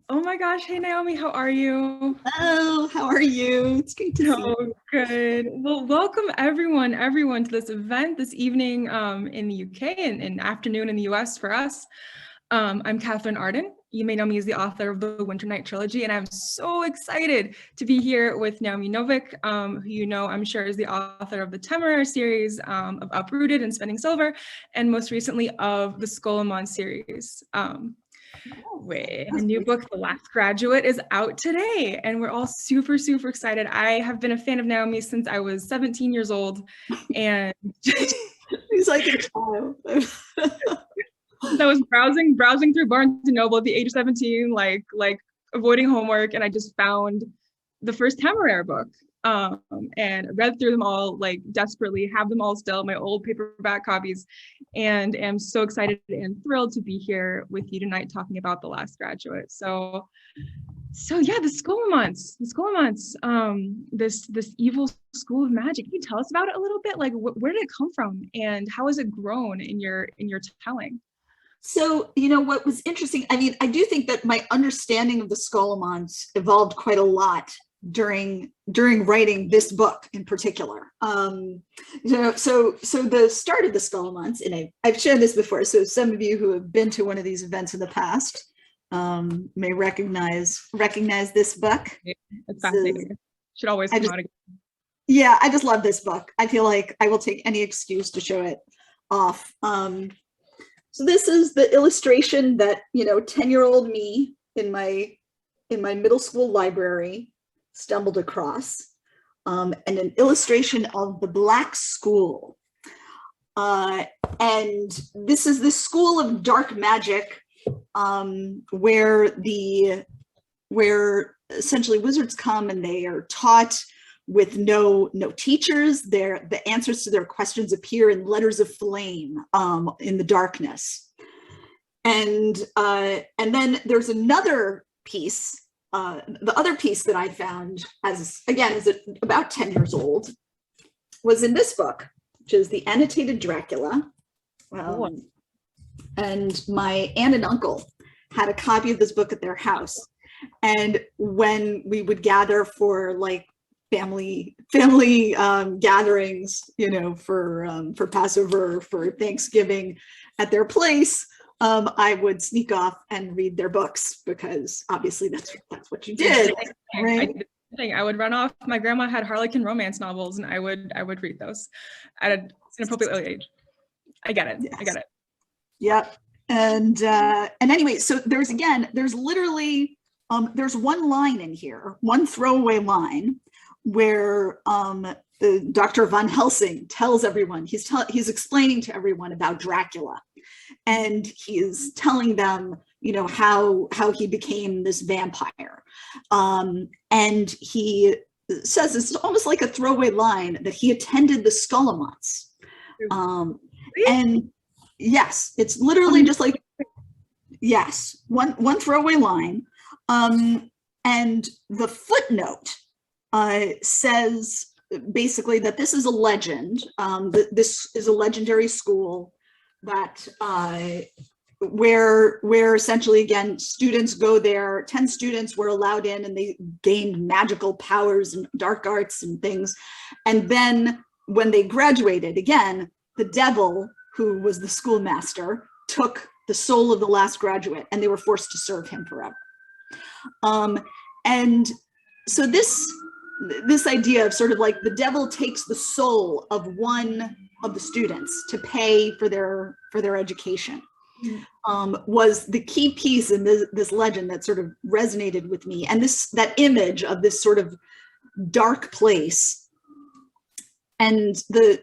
Oh my gosh. Hey, Naomi, how are you? Oh, how are you? It's great to see you. Oh, good. Well, welcome everyone to this event this evening in the UK and afternoon in the US for us. I'm Katherine Arden. You may know me as the author of the Winter Night Trilogy, and I'm so excited to be here with Naomi Novik, who you know I'm sure is the author of the Temeraire series, of Uprooted and Spending Silver, and most recently of the Skolemon series. A new book, The Last Graduate, is out today, and we're all super, super excited. I have been a fan of Naomi since I was 17 years old, and He's like a child. I was browsing through Barnes and Noble at the age of 17, like avoiding homework, and I just found the first Temeraire book, and read through them all like desperately, have them all still, my old paperback copies, and am so excited and thrilled to be here with you tonight talking about The Last Graduate. So yeah, the Skolemons, this evil school of magic. Can you tell us about it a little bit? Like, where did it come from, and how has it grown in your telling? So, what was interesting, I do think that my understanding of the Skolemons evolved quite a lot during writing this book in particular. So the start of the Skolemons, and I've shared this before, so some of you who have been to one of these events in the past may recognize this book. It's fascinating. Should always come out again. Yeah, I just love this book. I feel like I will take any excuse to show it off. So this is the illustration that 10-year-old me in my middle school library stumbled across, and an illustration of the Black School. And this is the school of dark magic, where essentially wizards come and they are taught with no teachers. The answers to their questions appear in letters of flame in the darkness. And then there's another piece. The other piece that I found as about 10 years old was in this book, which is the Annotated Dracula. And my aunt and uncle had a copy of this book at their house. And when we would gather for like family gatherings, for Passover, for Thanksgiving at their place, I would sneak off and read their books, because obviously that's what you did, right? I would run off. My grandma had Harlequin romance novels, and I would read those at an appropriate early age. I get it. Yes. I get it. Yep. And anyway, so there's literally there's one line in here, one throwaway line, where Dr. Van Helsing tells everyone, he's explaining to everyone about Dracula, and he is telling them, how he became this vampire. And he says, it's almost like a throwaway line, that he attended the Skolemons. And yes, it's literally just like, yes, one throwaway line. And the footnote says basically that this is a legend. This is a legendary school that where essentially, again, students go there. 10 students were allowed in, and they gained magical powers and dark arts and things. And then when they graduated, again, the devil, who was the schoolmaster, took the soul of the last graduate, and they were forced to serve him forever. And so this idea of sort of like the devil takes the soul of one of the students to pay for their education, was the key piece in this legend that sort of resonated with me. And that image of this sort of dark place, and the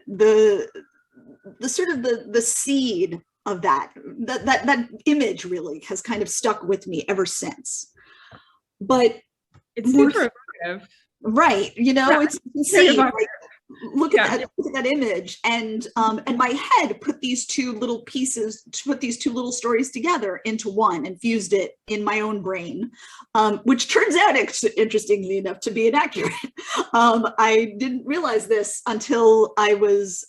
sort of the seed of that image really has kind of stuck with me ever since. But it's super evocative. Right, it's like, look at that image, and my head put these two little stories together into one and fused it in my own brain, which turns out, interestingly enough, to be inaccurate. I didn't realize this until I was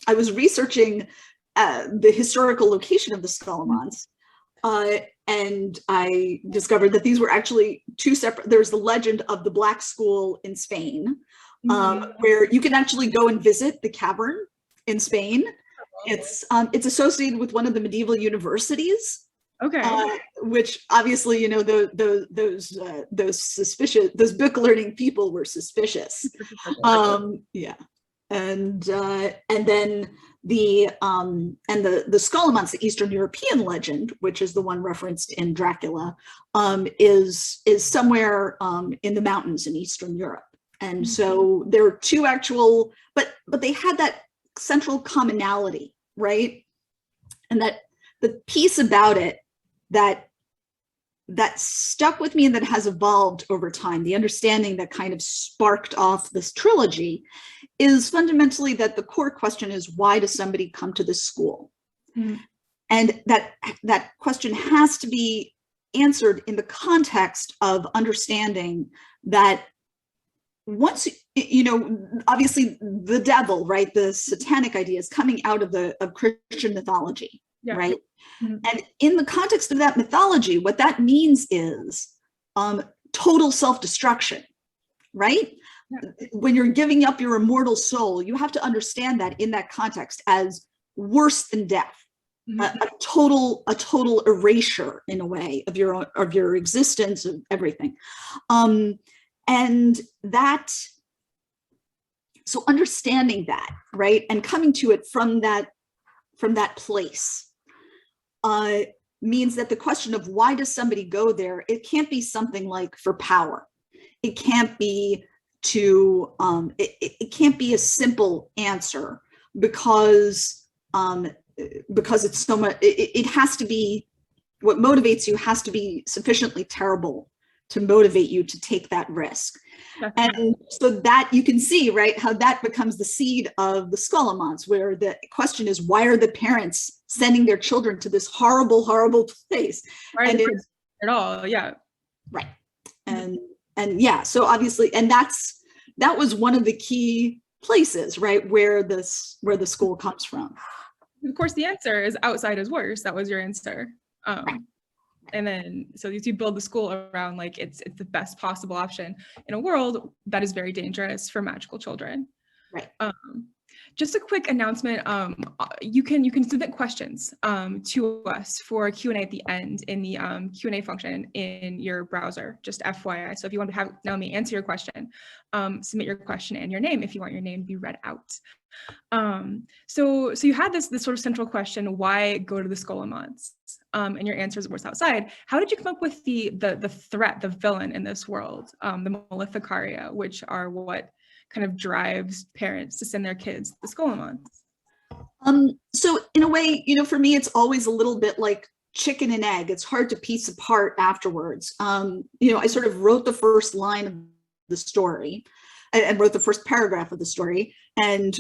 researching the historical location of the Skolemons. and I discovered that these were actually two separate. There's the legend of the Black School in Spain, where you can actually go and visit the cavern in Spain. It's associated with one of the medieval universities. Okay. Which obviously, you know, those book learning people were suspicious. Yeah, and then the Scholomance, the Eastern European legend, which is the one referenced in Dracula, is somewhere in the mountains in Eastern Europe. And so there are two actual, but they had that central commonality, right? And that the piece about it that stuck with me and that has evolved over time, the understanding that kind of sparked off this trilogy, is fundamentally that the core question is, why does somebody come to this school? And that question has to be answered in the context of understanding that once, you know, obviously the devil, right, the satanic idea is coming out of Christian mythology, right? And in the context of that mythology, what that means is total self-destruction, right? When you're giving up your immortal soul, you have to understand that in that context as worse than death, a total erasure in a way of your existence, of everything. And that, so understanding that, right, and coming to it from that place means that the question of why does somebody go there, it can't be something like for power. It can't be to, it can't be a simple answer because it's so much, it has to be, what motivates you has to be sufficiently terrible to motivate you to take that risk. And so that you can see, right, how that becomes the seed of the Scholomance, where the question is, why are the parents sending their children to this horrible, horrible place? And it's at all, right. And yeah, so obviously, and that was one of the key places, right, where the school comes from. Of course, the answer is outside is worse. That was your answer. Right. And then, so you build the school around like it's the best possible option in a world that is very dangerous for magical children. Right. Just a quick announcement. You can submit questions to us for Q&A at the end in the Q&A function in your browser, just FYI. So if you want to have Naomi answer your question, submit your question and your name if you want your name to be read out. So you had this sort of central question, why go to the Scholomance? And your answer is worse outside. How did you come up with the threat, the villain in this world, the Maleficaria, which are what kind of drives parents to send their kids to the Scholomance? So in a way, you know, for me, it's always a little bit like chicken and egg. It's hard to piece apart afterwards. You know, I sort of wrote the first line of the story and wrote the first paragraph of the story. And,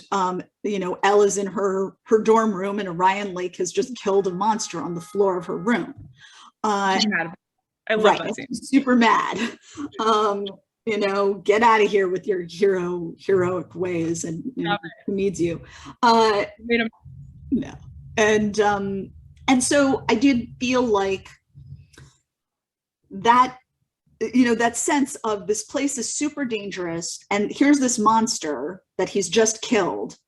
you know, Elle is in her dorm room and Orion Lake has just killed a monster on the floor of her room. I love that scene. Super mad. You know, get out of here with your heroic ways, and you know, who needs you? No. And so I did feel like that, you know, that sense of this place is super dangerous and here's this monster that he's just killed.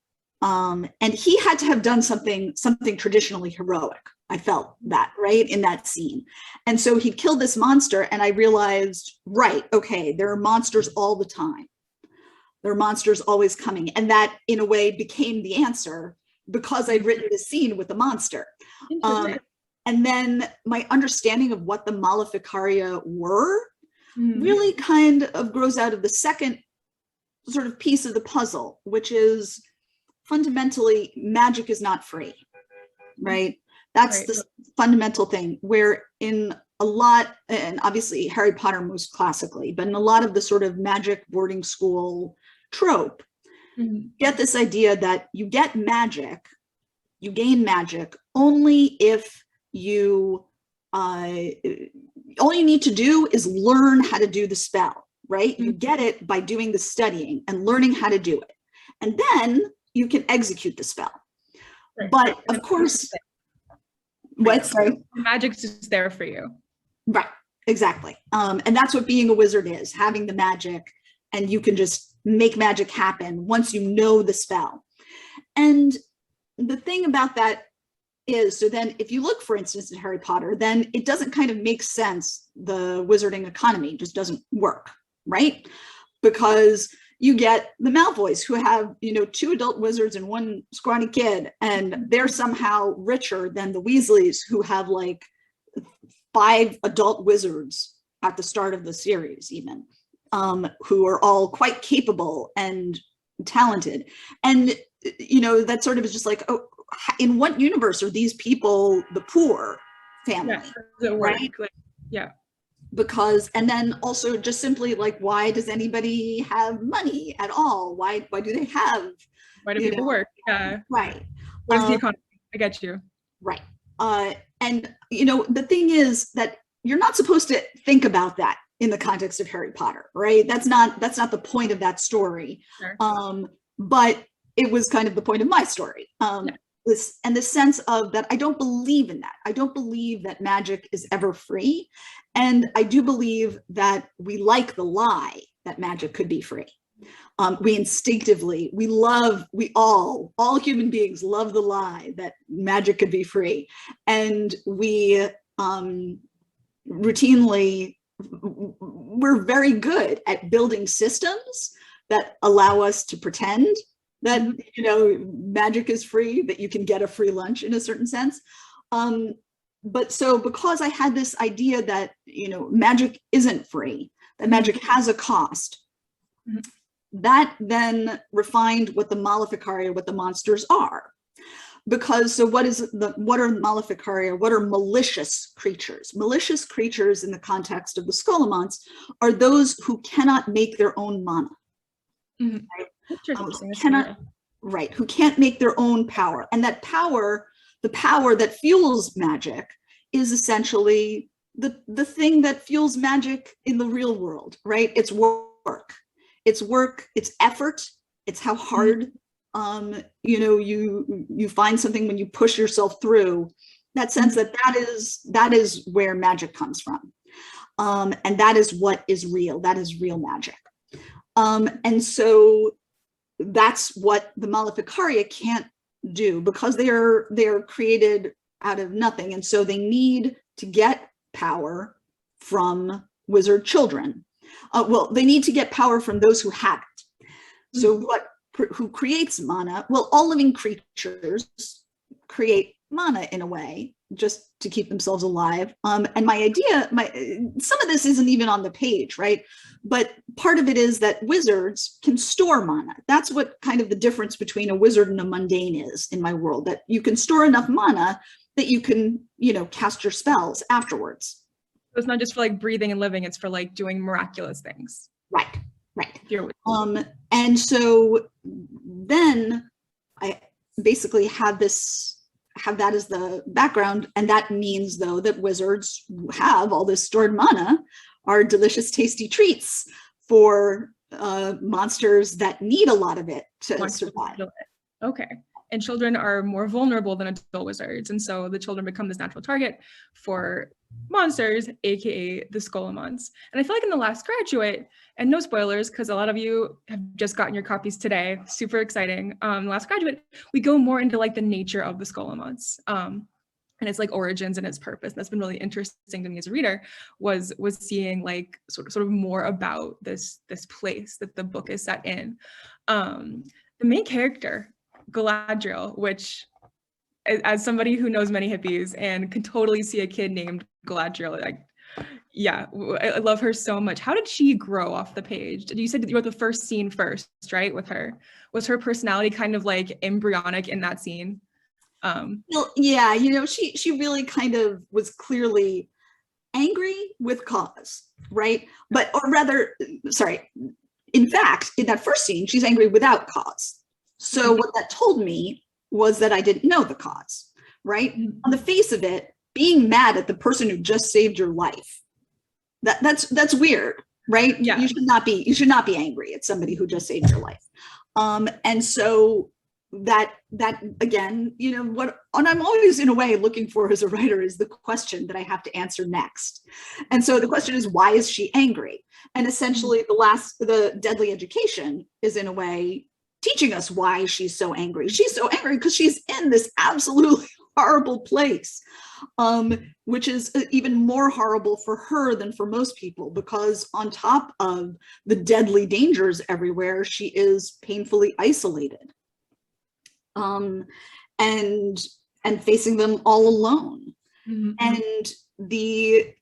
And he had to have done something traditionally heroic. I felt that, right, in that scene. And so he killed this monster and I realized, right, okay, there are monsters all the time. There are monsters always coming. And that in a way became the answer because I'd written this scene with the monster. And then my understanding of what the Maleficaria were really kind of grows out of the second sort of piece of the puzzle, which is fundamentally magic is not free, right? That's the fundamental thing, where in a lot, and obviously Harry Potter most classically, but in a lot of the sort of magic boarding school trope, get this idea that you get magic, you gain magic only if you, all you need to do is learn how to do the spell, right? You get it by doing the studying and learning how to do it. And then you can execute the spell. But of course, What? Sorry. Magic's just there for you. Right. Exactly. And that's what being a wizard is, having the magic, and you can just make magic happen once you know the spell. And the thing about that is, so then if you look, for instance, at Harry Potter, then it doesn't kind of make sense. The wizarding economy just doesn't work, right? Because you get the Malfoys, who have, 2 adult wizards and 1 scrawny kid, and they're somehow richer than the Weasleys, who have like 5 adult wizards at the start of the series, even, who are all quite capable and talented. And, that sort of is just like, oh, in what universe are these people the poor family? Yeah, right? Yeah. Because, and then also just simply like, why does anybody have money at all? Why do they have? Why do people work? Right. What is the economy? I get you. Right. And the thing is that you're not supposed to think about that in the context of Harry Potter, right? That's not the point of that story. Sure. But it was kind of the point of my story. And the sense of that, I don't believe in that. I don't believe that magic is ever free. And I do believe that we like the lie that magic could be free. We instinctively, all human beings love the lie that magic could be free. And we routinely, we're very good at building systems that allow us to pretend that, magic is free, that you can get a free lunch in a certain sense. But so because I had this idea that, magic isn't free, that magic has a cost, that then refined what the Maleficaria, what the monsters are. Because so what are Maleficaria? What are malicious creatures? Malicious creatures in the context of the Scholomance are those who cannot make their own mana. Mm-hmm. Right? Interesting. Who can't make their own power. And that power, the power that fuels magic, is essentially the thing that fuels magic in the real world, right? It's work. It's work, it's effort, it's how hard you find something when you push yourself through. That sense that is where magic comes from. And that is what is real. That is real magic. And so that's what the Maleficaria can't do, because they are created out of nothing. And so they need to get power from wizard children. They need to get power from those who have it. So who creates mana? Well, all living creatures create mana in a way, just to keep themselves alive. And my idea, some of this isn't even on the page, right? But part of it is that wizards can store mana. That's what kind of the difference between a wizard and a mundane is in my world, that you can store enough mana that you can, cast your spells afterwards. So it's not just for like breathing and living, it's for like doing miraculous things. Right. And so then I basically have that as the background. And that means, though, that wizards who have all this stored mana are delicious, tasty treats for monsters that need a lot of it to survive. Okay. And children are more vulnerable than adult wizards. And so the children become this natural target for monsters, aka the Scholomance. And I feel like in The Last Graduate, and no spoilers, because a lot of you have just gotten your copies today, super exciting. The Last Graduate, we go more into like the nature of the Scholomance. And its like origins and its purpose. That's been really interesting to me as a reader, was seeing like sort of more about this place that the book is set in. The main character, Galadriel, which, as somebody who knows many hippies and can totally see a kid named Galadriel, like, yeah, I love her so much. How did she grow off the page? You said that you wrote the first scene first, right, with her. Was her personality kind of like embryonic in that scene? Well, yeah, she really kind of was clearly angry with cause, right? In fact, in that first scene, she's angry without cause. So what that told me was that I didn't know the cause, right? On the face of it, being mad at the person who just saved your life, that's weird, right? Yeah. You should not be angry at somebody who just saved your life. And so that again, what I'm always in a way looking for as a writer is the question that I have to answer next. And so the question is, why is she angry? And essentially the Deadly Education is in a way teaching us why she's so angry. She's so angry because she's in this absolutely horrible place, which is even more horrible for her than for most people, because on top of the deadly dangers everywhere, she is painfully isolated. And facing them all alone. Mm-hmm. And the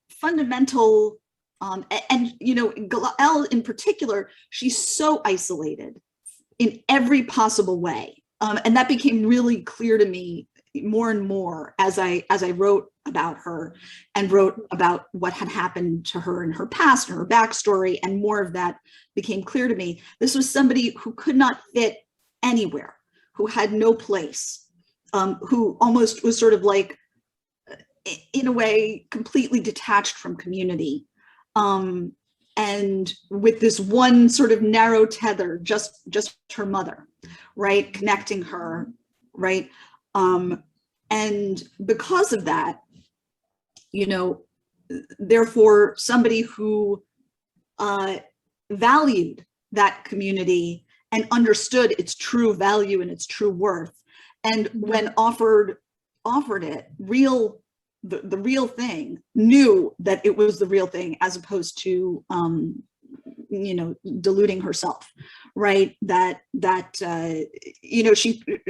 fundamental, Galel in particular, she's so isolated in every possible way. And that became really clear to me more and more as I wrote about her and wrote about what had happened to her in her past and her backstory, and more of that became clear to me. This was somebody who could not fit anywhere, who had no place, who almost was sort of like, in a way, completely detached from community. And with this one sort of narrow tether, just her mother, right? Connecting her, right? And because of that, therefore, somebody who valued that community and understood its true value and its true worth, and when offered it, the real thing, knew that it was the real thing, as opposed to deluding herself, right?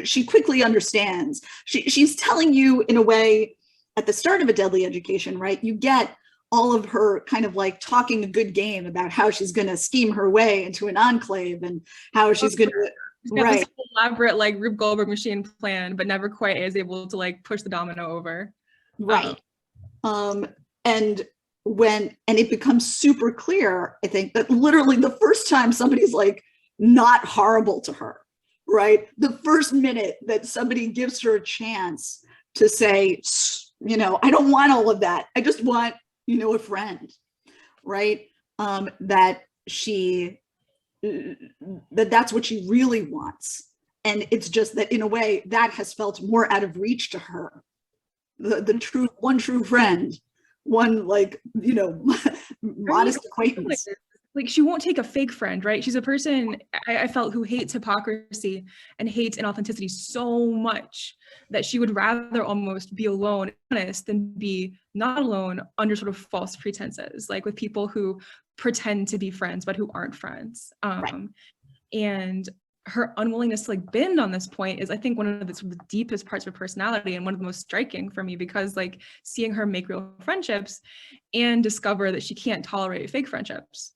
She quickly understands. She's telling you in a way at the start of A Deadly Education, right? You get all of her kind of like talking a good game about how she's going to scheme her way into an enclave and how she's going to, right? This elaborate like Rube Goldberg machine plan, but never quite is able to like push the domino over. Right. And it becomes super clear, I think, that literally the first time somebody's like not horrible to her, right? The first minute that somebody gives her a chance to say, I don't want all of that. I just want, a friend, right? That's what she really wants. And it's just that in a way that has felt more out of reach to her. The true friend, one like, modest acquaintance. Like she won't take a fake friend, right? She's a person I felt who hates hypocrisy and hates inauthenticity so much that she would rather almost be alone, honest, than be not alone under sort of false pretenses, like with people who pretend to be friends but who aren't friends. Right. And her unwillingness to like bend on this point is, I think, one of the sort of the deepest parts of her personality and one of the most striking for me, because like seeing her make real friendships and discover that she can't tolerate fake friendships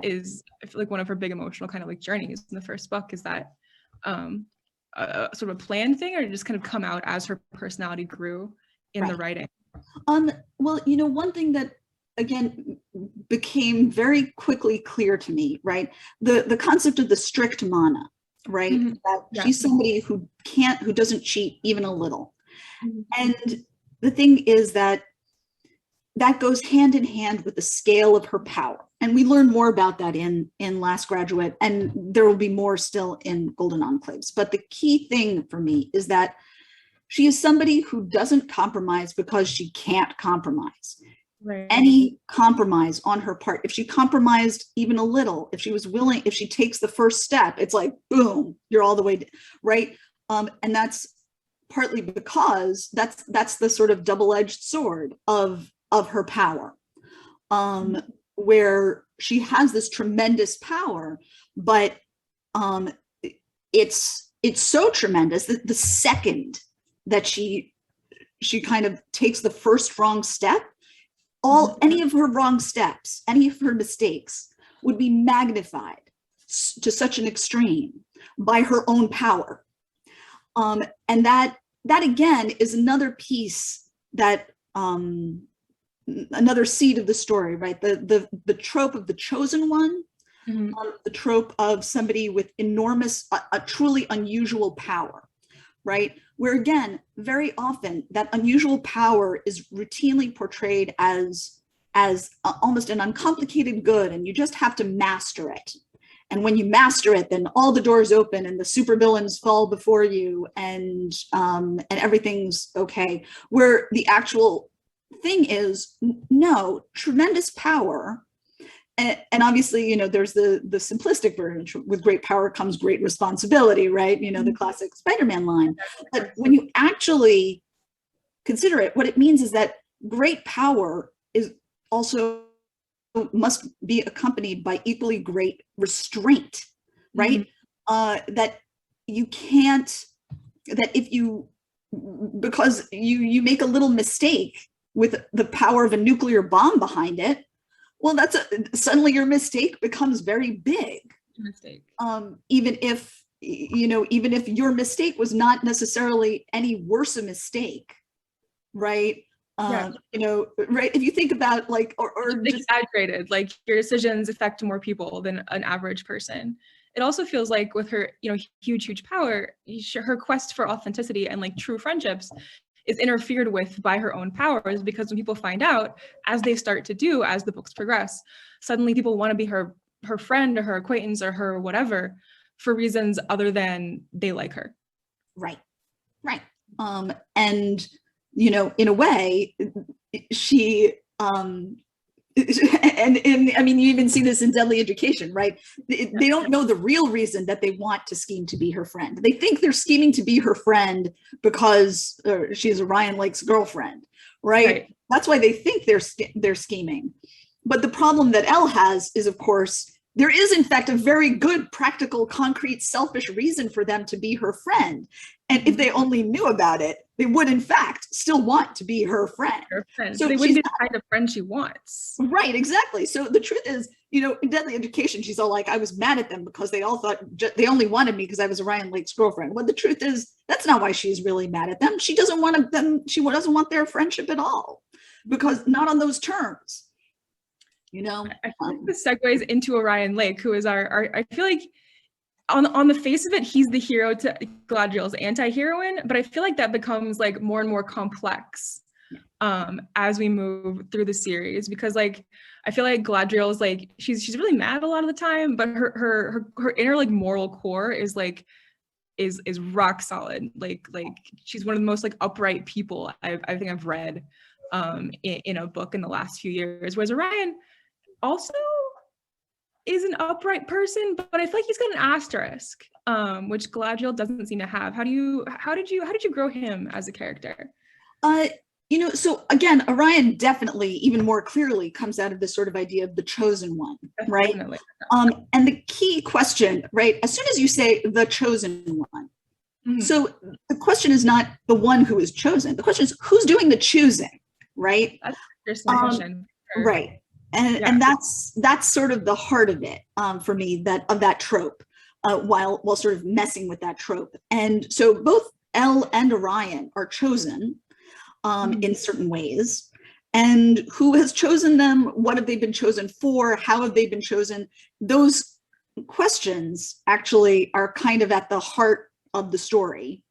is, I feel like, one of her big emotional kind of like journeys in the first book. Is that a sort of a planned thing, or just kind of come out as her personality grew in the writing? Well, one thing that again became very quickly clear to me, right? The concept of the strict mana, right? Mm-hmm. That she's somebody who doesn't cheat even a little. Mm-hmm. And the thing is that goes hand in hand with the scale of her power. And we learn more about that in Last Graduate, and there will be more still in Golden Enclaves. But the key thing for me is that she is somebody who doesn't compromise because she can't compromise. Right. Any compromise on her part, if she compromised even a little, if she was willing, if she takes the first step, it's like, boom, you're all the way, right? And that's partly because that's the sort of double-edged sword of her power, where she has this tremendous power, but it's so tremendous that the second that she kind of takes the first wrong step, any of her wrong steps, any of her mistakes would be magnified to such an extreme by her own power. And that again is another piece that, another seed of the story, right? The trope of the chosen one, mm-hmm. The trope of somebody with enormous, a truly unusual power, right? Where again, very often that unusual power is routinely portrayed as almost an uncomplicated good, and you just have to master it. And when you master it, then all the doors open and the supervillains fall before you, and everything's okay. Where the actual thing is, no, tremendous power. And obviously, there's the simplistic version: with great power comes great responsibility, right? The classic Spider-Man line. But when you actually consider it, what it means is that great power is also must be accompanied by equally great restraint, right? That you can't, that if you, because you make a little mistake with the power of a nuclear bomb behind it, well, suddenly your mistake becomes very big. Even if your mistake was not necessarily any worse a mistake, right? Right. If you think about or just exaggerated, like your decisions affect more people than an average person. It also feels like with her, huge power, her quest for authenticity and true friendships is interfered with by her own powers, because when people find out, as they start to do, as the books progress, suddenly people want to be her friend or her acquaintance or her whatever for reasons other than they like her. Right. And in a way, she and I mean, you even see this in Deadly Education, right? They don't know the real reason that they want to scheme to be her friend. They think they're scheming to be her friend because she's Orion Lake's girlfriend, right? That's why they think they're scheming. But the problem that Elle has is, of course, there is in fact a very good, practical, concrete, selfish reason for them to be her friend. And if they only knew about it, they would in fact still want to be her friend. So they wouldn't be the kind of friend she wants. Right, exactly. So the truth is, in Deadly Education, she's all like, I was mad at them because they all thought they only wanted me because I was Orion Lake's girlfriend. Well, the truth is, that's not why she's really mad at them. She doesn't want them. She doesn't want their friendship at all, because not on those terms. I think this segues into Orion Lake, who is our I feel like on the face of it, he's the hero to Galadriel's anti-heroine, but I feel like that becomes more and more complex as we move through the series, because I feel like Galadriel's she's really mad a lot of the time, but her inner moral core is is rock solid. She's one of the most upright people I think I've read in a book in the last few years, whereas Orion also is an upright person, but I feel like he's got an asterisk, which Galadriel doesn't seem to have. How did you grow him as a character? So again, Orion definitely even more clearly comes out of this sort of idea of the chosen one, right? Definitely. And the key question, right, as soon as you say the chosen one, so the question is not the one who is chosen. The question is who's doing the choosing, right? That's an interesting question. Sure. Right. And that's sort of the heart of it for me, of that trope, while sort of messing with that trope. And so both Elle and Orion are chosen in certain ways. And who has chosen them? What have they been chosen for? How have they been chosen? Those questions actually are kind of at the heart of the story.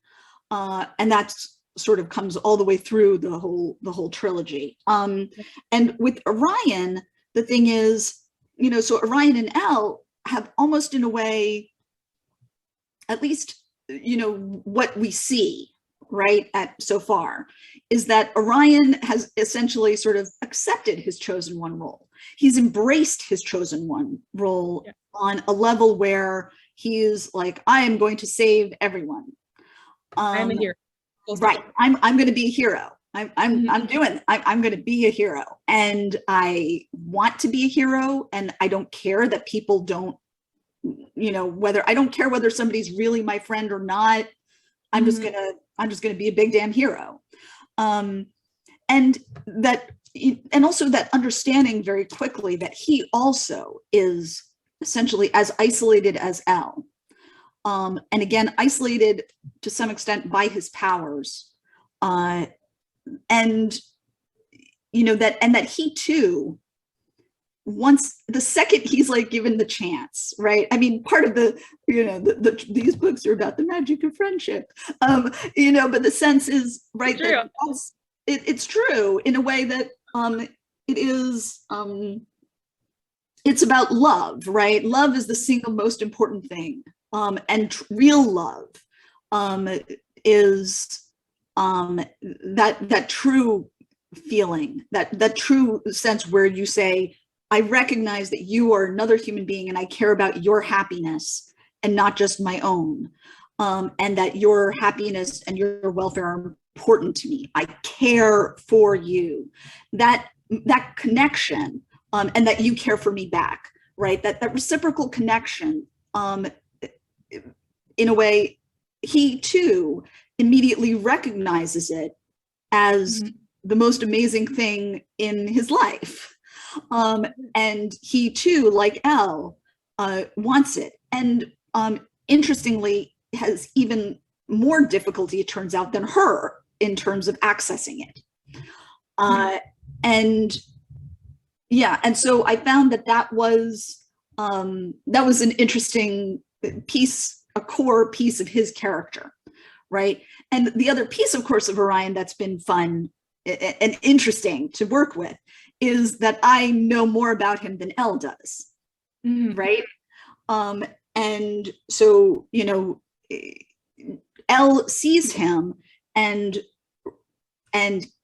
And that's sort of comes all the way through the whole trilogy. And with Orion, the thing is, so Orion and Elle have almost in a way, at least, what we see, right, so far, is that Orion has essentially sort of accepted his chosen one role. He's embraced his chosen one role on a level where he is like, I am going to save everyone. I'm a hero. Right. I'm going to be a hero. I'm going to be a hero, and I want to be a hero. And I don't care that people don't, I don't care whether somebody's really my friend or not. I'm just going to be a big damn hero. And also that understanding very quickly that he also is essentially as isolated as Elle. And again, isolated to some extent by his powers, and that he too, once the second he's given the chance, right? I mean, part of these books are about the magic of friendship, but the sense is right that it's true in a way that it is it's about love, right? Love is the single most important thing. And real love is that true feeling, that true sense where you say, I recognize that you are another human being and I care about your happiness and not just my own. And that your happiness and your welfare are important to me. I care for you. That connection, and that you care for me back, right? That reciprocal connection, in a way, he too immediately recognizes it as the most amazing thing in his life. And he too, like Elle, wants it. And interestingly, has even more difficulty, it turns out, than her in terms of accessing it. And yeah, and so I found that was an interesting piece, a core piece of his character, right? And the other piece, of course, of Orion that's been fun and interesting to work with is that I know more about him than Elle does, right? And so, you know, Elle sees him and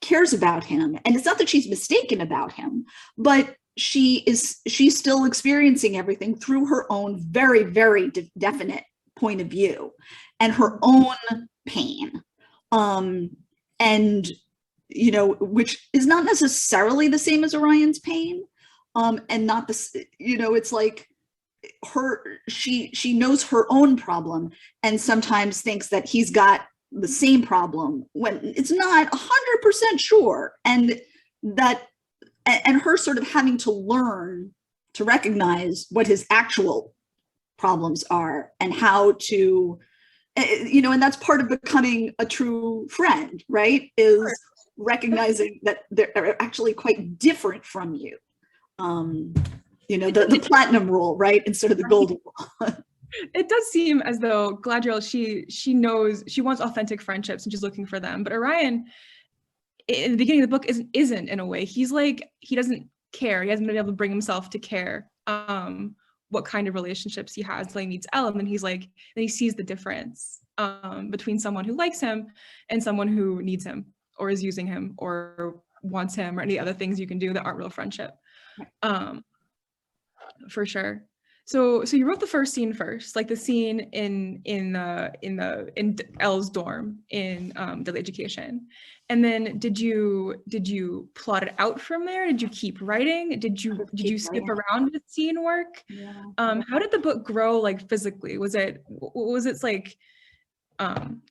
cares about him. And it's not that she's mistaken about him, but she's still experiencing everything through her own very, very definite point of view and her own pain. And, you know, which is not necessarily the same as Orion's pain. And not this, you know, it's like she knows her own problem and sometimes thinks that he's got the same problem when it's not 100% sure. And her sort of having to learn to recognize what his actual problems are and how to, you know, and that's part of becoming a true friend, right? Is recognizing that they're actually quite different from you. You know, the platinum rule, right? Instead of the golden rule. It does seem as though Galadriel, she knows, she wants authentic friendships and she's looking for them. But Orion, in the beginning of the book, isn't in a way. He's like, he doesn't care. He hasn't been able to bring himself to care what kind of relationships he has until he meets Elle. And then he's like, then he sees the difference between someone who likes him and someone who needs him or is using him or wants him or any other things you can do that aren't real friendship. For sure. So you wrote the first scene first, like the scene in Elle's dorm in Deadly Education, and then did you plot it out from there? Did you keep writing? Did you skip around with scene work? Yeah. How did the book grow, like physically? Was it like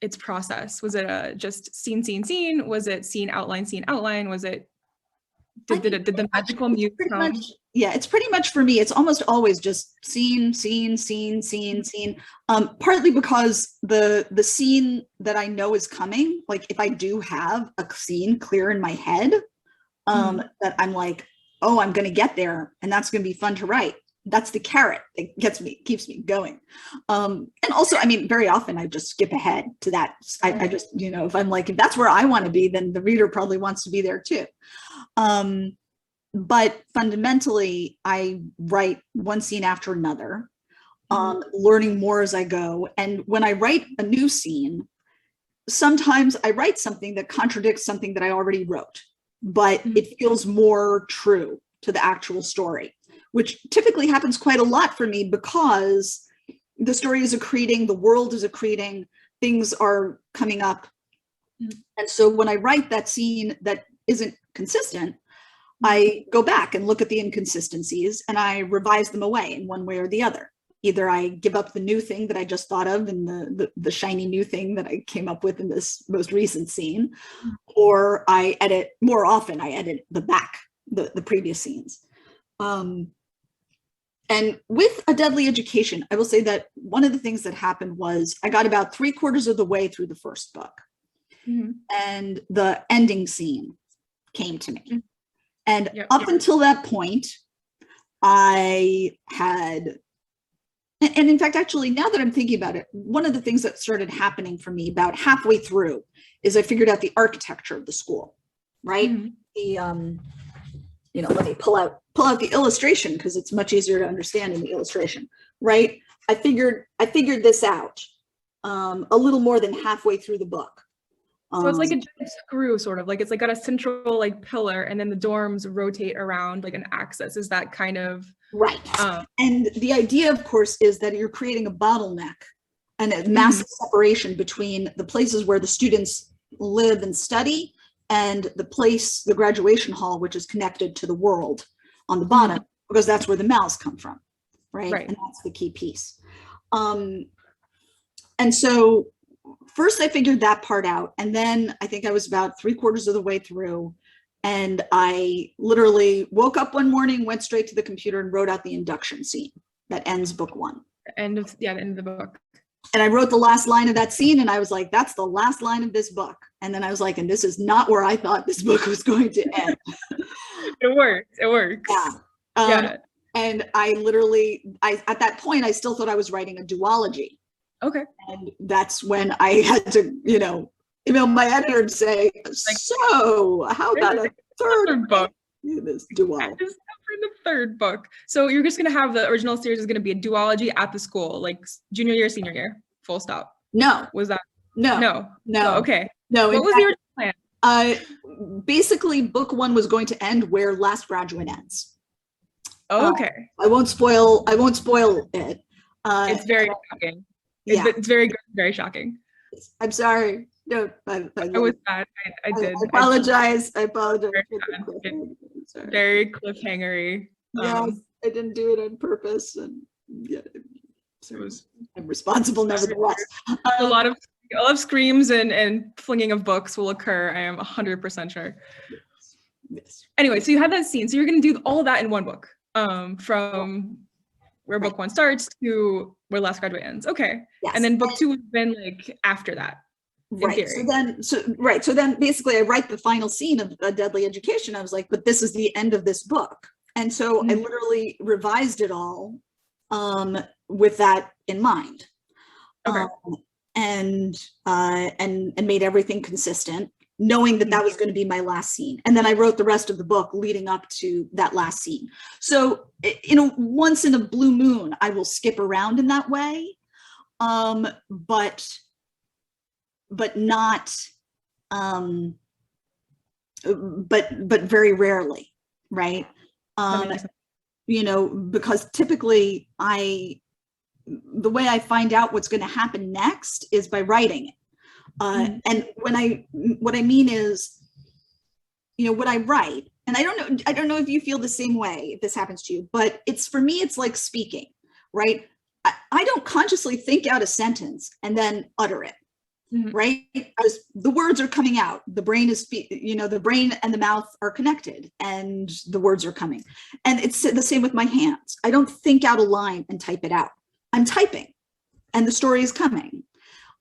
its process? Was it just scene? Was it scene outline? Was it did the magical music come? Yeah, it's pretty much for me. It's almost always just scene. Partly because the scene that I know is coming, like if I do have a scene clear in my head, that I'm like, oh, I'm going to get there, and that's going to be fun to write. That's the carrot that keeps me going. And also, I mean, very often I just skip ahead to that. I just, you know, if I'm like, if that's where I want to be, then the reader probably wants to be there too. But fundamentally, I write one scene after another, learning more as I go. And when I write a new scene, sometimes I write something that contradicts something that I already wrote, but it feels more true to the actual story, which typically happens quite a lot for me because the story is accreting, the world is accreting, things are coming up. And so when I write that scene that isn't consistent, I go back and look at the inconsistencies and I revise them away in one way or the other. Either I give up the new thing that I just thought of and the shiny new thing that I came up with in this most recent scene, or I edit, more often I edit the previous scenes. And with A Deadly Education, I will say that one of the things that happened was I got about 3/4 of the way through the first book, and the ending scene came to me. And up until that point, I had, and in fact, actually, now that I'm thinking about it, one of the things that started happening for me about halfway through is I figured out the architecture of the school, right? let me pull out the illustration because it's much easier to understand in the illustration, right? I figured this out a little more than halfway through the book. So it's like a giant screw, sort of, like it's like got a central like pillar, and then the dorms rotate around like an axis. Is that kind of right? And the idea, of course, is that you're creating a bottleneck and a massive separation between the places where the students live and study and the graduation hall, which is connected to the world on the bottom, because that's where the mouths come from, right? And that's the key piece. And so first I figured that part out, and then I think I was about 3/4 of the way through, and I literally woke up one morning, went straight to the computer and wrote out the induction scene that ends book 1. The end of the book. And I wrote the last line of that scene, and I was like, that's the last line of this book. And then I was like, and this is not where I thought this book was going to end. It works. Yeah. And I literally, at that point, I still thought I was writing a duology. Okay. And that's when I had to, email my editor and say, so how about a third book in this duology? For the third book. So you're just going to have the original series is going to be a duology at the school, like junior year, senior year, full stop. No. Was that? No. Oh, okay. No. What was the original plan? Basically, book 1 was going to end where Last Graduate ends. Oh, okay. I won't spoil it. It's very shocking. It's very good, very shocking. I'm sorry. No, I was sad. I did. I apologize. I apologize. Very cliffhangery. Yes, I didn't do it on purpose, and I'm responsible nevertheless. A lot of screams and flinging of books will occur. I am 100% sure. Yes. Anyway, so you had that scene. So you're going to do all of that in one book, from where book 1 starts to where Last Graduate ends. Okay. Yes. And then book 2 has been like after that. Right. So then basically I write the final scene of A Deadly Education. I was like, but this is the end of this book. And so I literally revised it all with that in mind. Okay. And made everything consistent, knowing that that was going to be my last scene. And then I wrote the rest of the book leading up to that last scene. So, once in a blue moon, I will skip around in that way. But not, but very rarely, right? Because typically the way I find out what's going to happen next is by writing it. And what I mean is, what I write, and I don't know if you feel the same way, if this happens to you, but for me, it's like speaking, right? I don't consciously think out a sentence and then utter it. Right? As the words are coming out, the brain the brain and the mouth are connected and the words are coming. And it's the same with my hands. I don't think out a line and type it out. I'm typing and the story is coming.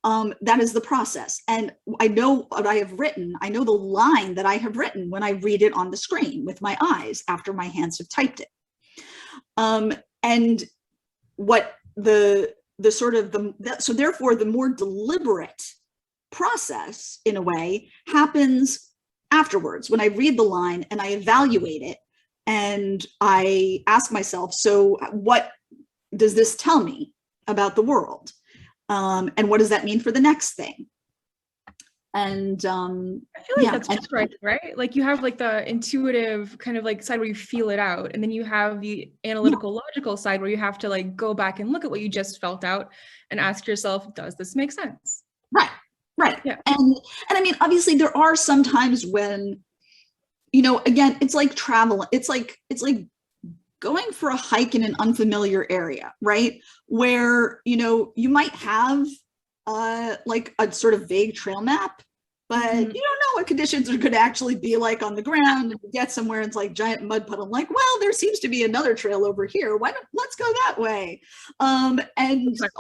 That is the process. And I know what I have written. I know the line that I have written when I read it on the screen with my eyes after my hands have typed it. And what so therefore the more deliberate process, in a way, happens afterwards when I read the line and I evaluate it and I ask myself, so what does this tell me about the world? And what does that mean for the next thing? And I feel like that's just right? Like you have like the intuitive kind of like side where you feel it out, and then you have the analytical, logical side where you have to like go back and look at what you just felt out and ask yourself, does this make sense? Right. Yeah. And I mean, obviously there are some times when, again, it's like travel. It's like going for a hike in an unfamiliar area, right? Where, you might have like a sort of vague trail map, but you don't know what conditions are going to actually be like on the ground, and you get somewhere and it's like giant mud puddle. I'm like, well, there seems to be another trail over here. Let's go that way. And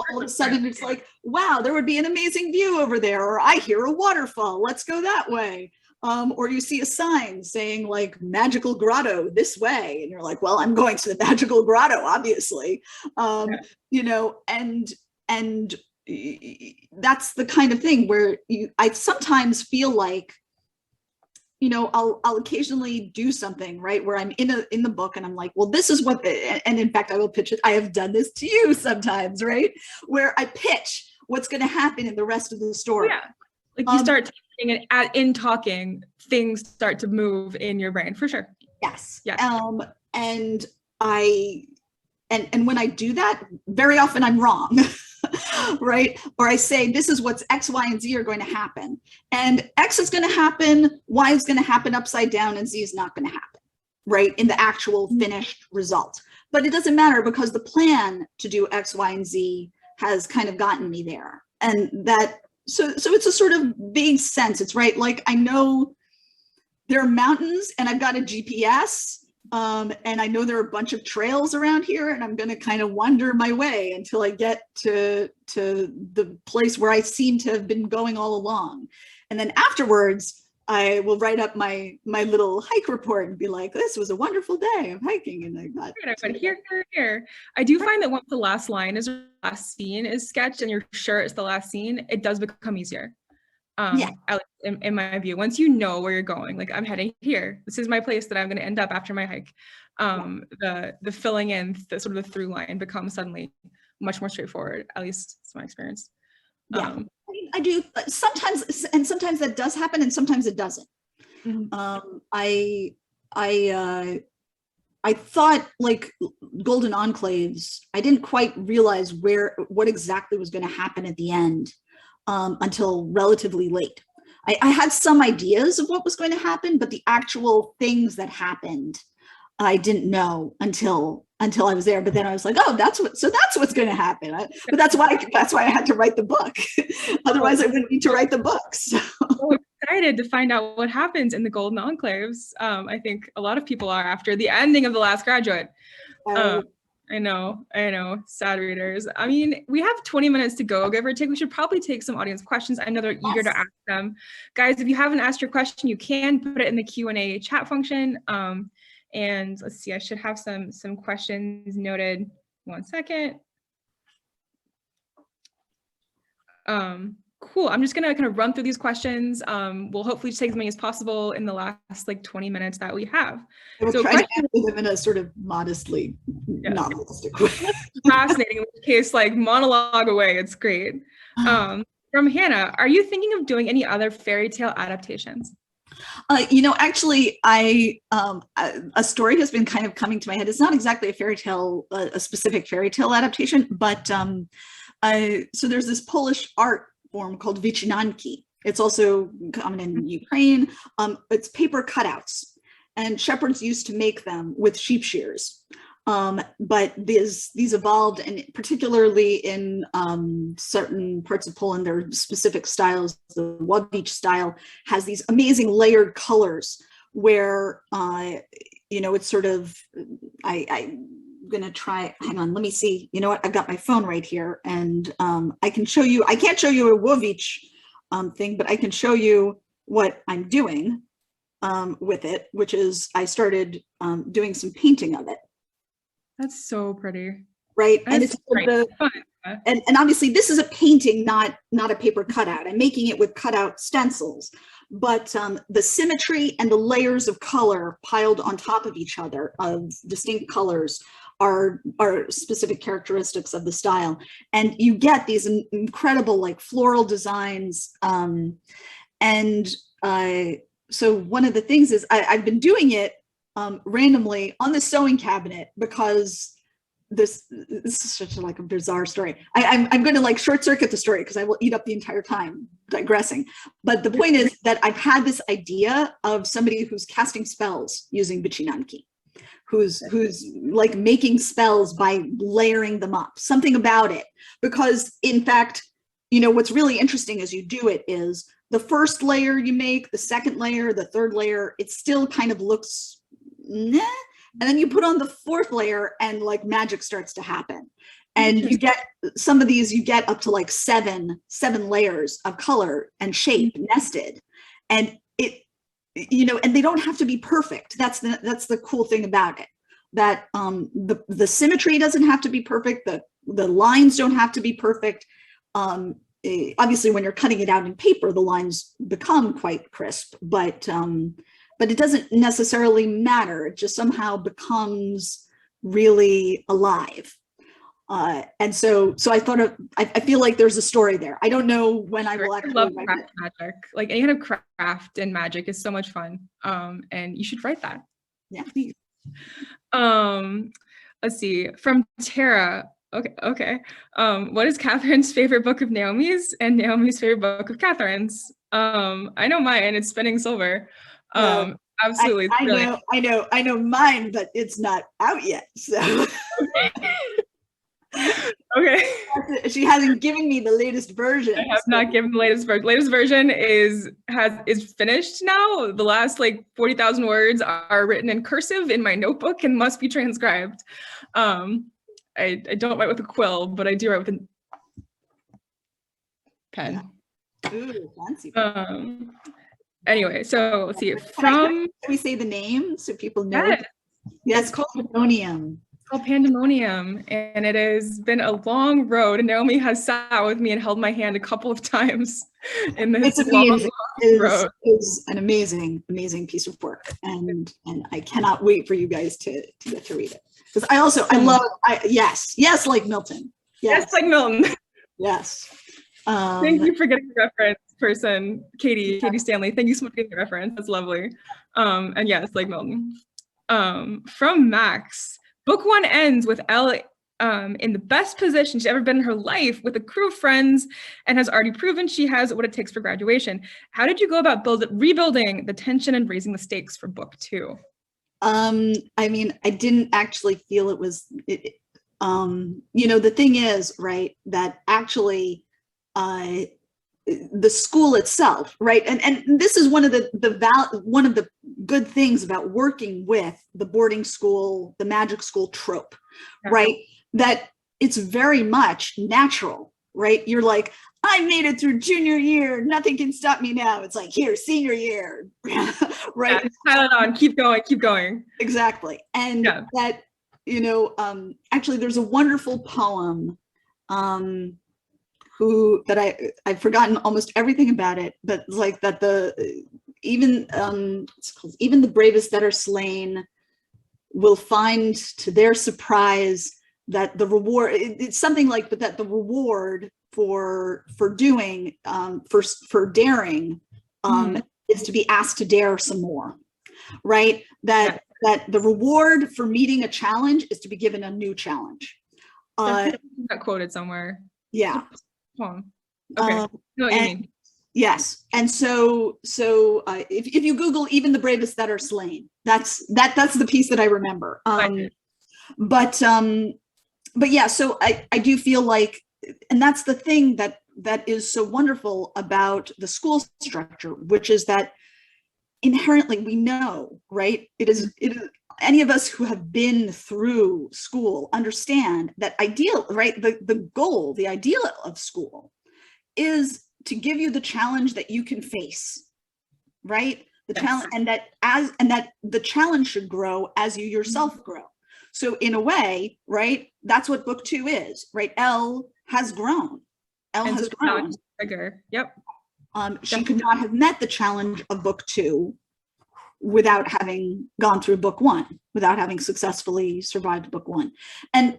all of a sudden it's like, wow, there would be an amazing view over there. Or I hear a waterfall. Let's go that way. Or you see a sign saying like magical grotto this way. And you're like, well, I'm going to the magical grotto, obviously. And that's the kind of thing where I sometimes feel like I'll occasionally do something, right, where I'm in the book and I'm like, well, this is what, and in fact, I will pitch it. I have done this to you sometimes, right, where I pitch what's going to happen in the rest of the story. Yeah, like you start talking, and in talking, things start to move in your brain, for sure. Yes. Yeah. And when I do that, very often I'm wrong. Right? Or I say, this is what's X, Y, and Z are going to happen. And X is going to happen, Y is going to happen upside down, and Z is not going to happen, right? In the actual finished result. But it doesn't matter because the plan to do X, Y, and Z has kind of gotten me there. And that, so it's a sort of vague sense. It's right. Like I know there are mountains and I've got a GPS. And I know there are a bunch of trails around here, and I'm going to kind of wander my way until I get to the place where I seem to have been going all along. And then afterwards, I will write up my little hike report and be like, this was a wonderful day of hiking. And I got here. I do find that once the last line is last scene is sketched and you're sure it's the last scene, it does become easier. Yeah. In my view, once you know where you're going, like I'm heading here, this is my place that I'm going to end up after my hike. The filling in the sort of the through line becomes suddenly much more straightforward. At least it's my experience. Yeah, I do sometimes, and sometimes that does happen, and sometimes it doesn't. Mm-hmm. I thought like Golden Enclaves, I didn't quite realize what exactly was going to happen at the end. Until relatively late. I had some ideas of what was going to happen, but the actual things that happened, I didn't know until I was there. But then I was like, oh, that's what's going to happen. But that's why I had to write the book. Otherwise, I wouldn't need to write the book. So excited to find out what happens in the Golden Enclaves. I think a lot of people are after the ending of The Last Graduate. I know, sad readers. I mean, we have 20 minutes to go, give or take. We should probably take some audience questions. I know they're eager to ask them. Guys, if you haven't asked your question, you can put it in the Q&A chat function. And let's see, I should have some questions noted. 1 second. Cool, I'm just gonna kind of run through these questions. We'll hopefully take as many as possible in the last like 20 minutes that we have. So try to answer them in a sort of modestly novelistic way. Fascinating, in which case like monologue away, it's great. From Hannah, are you thinking of doing any other fairy tale adaptations? Actually, a story has been kind of coming to my head. It's not exactly a fairy tale, a specific fairy tale adaptation, but so there's this Polish art form called wycinanki. It's also common in Ukraine. It's paper cutouts, and shepherds used to make them with sheep shears. But these evolved, and particularly in certain parts of Poland, there are specific styles. The Łowicz style has these amazing layered colors where, it's sort of, I'm gonna try, hang on, let me see. You know what, I've got my phone right here, and I can show you, I can't show you a Łowicz thing, but I can show you what I'm doing with it, which is I started doing some painting of it. That's so pretty. Right. And it's and obviously this is a painting, not a paper cutout. I'm making it with cutout stencils, but the symmetry and the layers of color piled on top of each other of distinct colors are specific characteristics of the style. And you get these incredible like floral designs. So one of the things is I've been doing it randomly on the sewing cabinet because this is such a bizarre story. I'm going to like short circuit the story because I will eat up the entire time digressing. But the point is that I've had this idea of somebody who's casting spells using wycinanki, who's like making spells by layering them up, something about it. Because in fact, what's really interesting as you do it is the first layer you make, the second layer, the third layer, it still kind of looks nah. And then you put on the fourth layer and like magic starts to happen. And you get some of these, you get up to like seven layers of color and shape nested. And it, and they don't have to be perfect. That's the cool thing about it, that the symmetry doesn't have to be perfect. The lines don't have to be perfect. obviously when you're cutting it out in paper, the lines become quite crisp, but it doesn't necessarily matter. It just somehow becomes really alive. And so I thought I feel like there's a story there. I don't know when I will actually love write craft magic. Like any kind of craft and magic is so much fun. And you should write that. Yeah. Please. Let's see. From Tara. Okay. What is Catherine's favorite book of Naomi's and Naomi's favorite book of Catherine's? I know mine. It's Spinning Silver. Absolutely. I know mine, but it's not out yet. So. Okay. She hasn't given me the latest version. I have not given the latest version. Latest version is finished now. The last like 40,000 words are written in cursive in my notebook and must be transcribed. I don't write with a quill, but I do write with a pen. Yeah. Ooh, fancy. Anyway, so let's see. Can we say the name so people know? Yes, it's called Pandemonium. It's called Pandemonium, and it has been a long road. And Naomi has sat with me and held my hand a couple of times in this long road. It's an amazing piece of work, and I cannot wait for you guys to get to read it. Because I love yes, like Milton. Yes, like Milton. Yes. Thank you for getting the reference, person, Katie Stanley. Thank you so much for getting the reference. That's lovely. And yes, like Milton. From Max, book one ends with Elle in the best position she's ever been in her life with a crew of friends and has already proven she has what it takes for graduation. How did you go about rebuilding the tension and raising the stakes for book two? I mean, I didn't actually feel it was, the thing is, right, that actually the school itself, right, and this is one of the good things about working with the boarding school, the magic school trope, right, that it's very much natural, right? You're like, I made it through junior year, nothing can stop me now. It's like, here, senior year, right? Pile it on, keep going. Exactly. And that, actually there's a wonderful poem I've forgotten almost everything about it, but like that even the bravest that are slain will find to their surprise that the reward, it's something like, but that the reward for doing, for daring, is to be asked to dare some more, right? That the reward for meeting a challenge is to be given a new challenge. Got quoted somewhere. Yeah. Okay. Know what you mean. Yes, and so if you Google even the bravest that are slain, that's the piece that I remember. But yeah, so I do feel like, and that's the thing that is so wonderful about the school structure, which is that inherently we know, right? It is any of us who have been through school understand that ideal, right? The goal, the ideal of school is to give you the challenge that you can face, right? The challenge, and that the challenge should grow as you yourself grow. So in a way, right, that's what book two is, right? Elle has grown. Elle has grown. Bigger. Yep. She could not have met the challenge of book two without having gone through book one, without having successfully survived book one. And,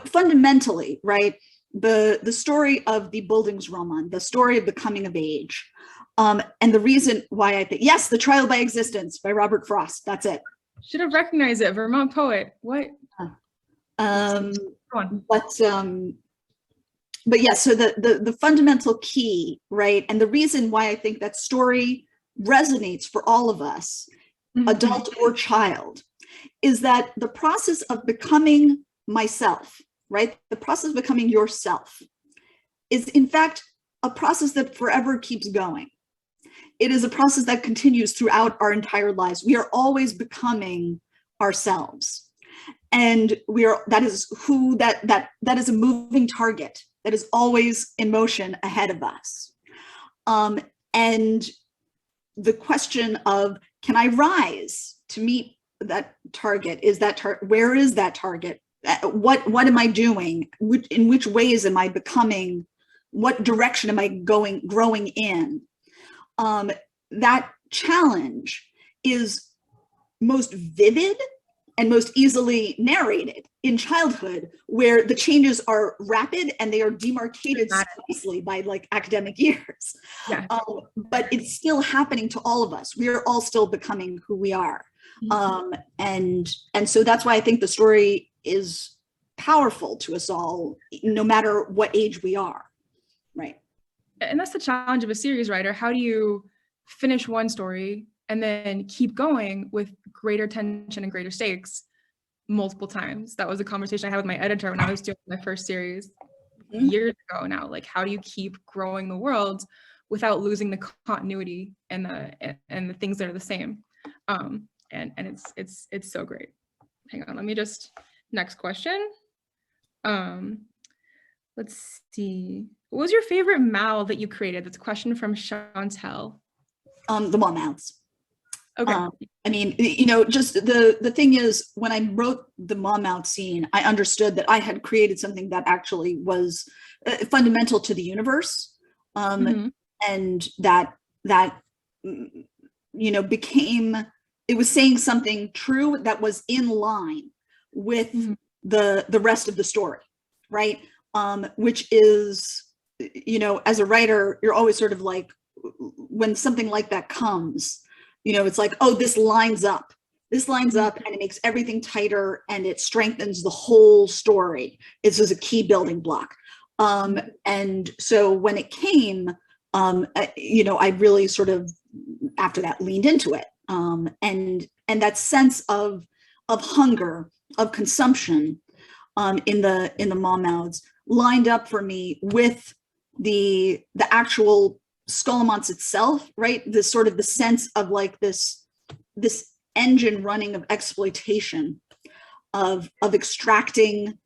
fundamentally, right, the story of the Bildungsroman, the story of the coming of age, and the reason why I think, yes, The Trial by Existence by Robert Frost, that's it. Should have recognized it, Vermont poet. What? But yeah, so the fundamental key, right, and the reason why I think that story resonates for all of us, adult or child, is that the process of becoming myself, right, the process of becoming yourself is in fact a process that forever keeps going. It is a process that continues throughout our entire lives. We are always becoming ourselves, and that is a moving target that is always in motion ahead of us. And the question of, can I rise to meet that target? Where is that target? What am I doing? In which ways am I becoming what direction am I growing in? That challenge is most vivid and most easily narrated in childhood, where the changes are rapid and they are demarcated precisely by like academic years. Yeah. But it's still happening to all of us. We are all still becoming who we are. And so that's why I think the story is powerful to us all, no matter what age we are, right? And that's the challenge of a series writer. How do you finish one story and then keep going with greater tension and greater stakes multiple times? That was a conversation I had with my editor when I was doing my first series years ago now. Like, how do you keep growing the world without losing the continuity and the things that are the same? And it's so great. Hang on, let me just, next question. Let's see. What was your favorite mal that you created? That's a question from Chantel. The mom mouths. Okay. I mean, you know, just the thing is, when I wrote the mom mouth scene, I understood that I had created something that actually was fundamental to the universe, and that you know, became, it was saying something true that was in line with the rest of the story, right? Which is, you know, as a writer, you're always sort of like, when something like that comes, you know, it's like, oh, this lines up and it makes everything tighter and it strengthens the whole story. It's just a key building block. And so when it came, you know, I really sort of, after that, leaned into it. And that sense of hunger, of consumption, in the mom mouths lined up for me with the actual Scholomance itself, right? This sort of the sense of like this engine running of exploitation, of extracting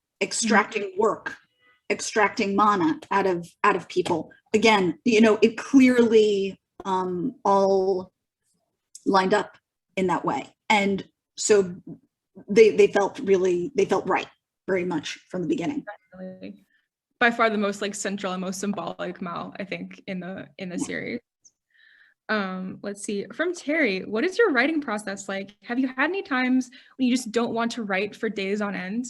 work, extracting mana out of people. Again, you know, it clearly all lined up in that way, and so they felt right very much from the beginning. Definitely. By far the most like central and most symbolic mal, I think, in the series. Let's see, from Terry, what is your writing process like? Have you had any times when you just don't want to write for days on end?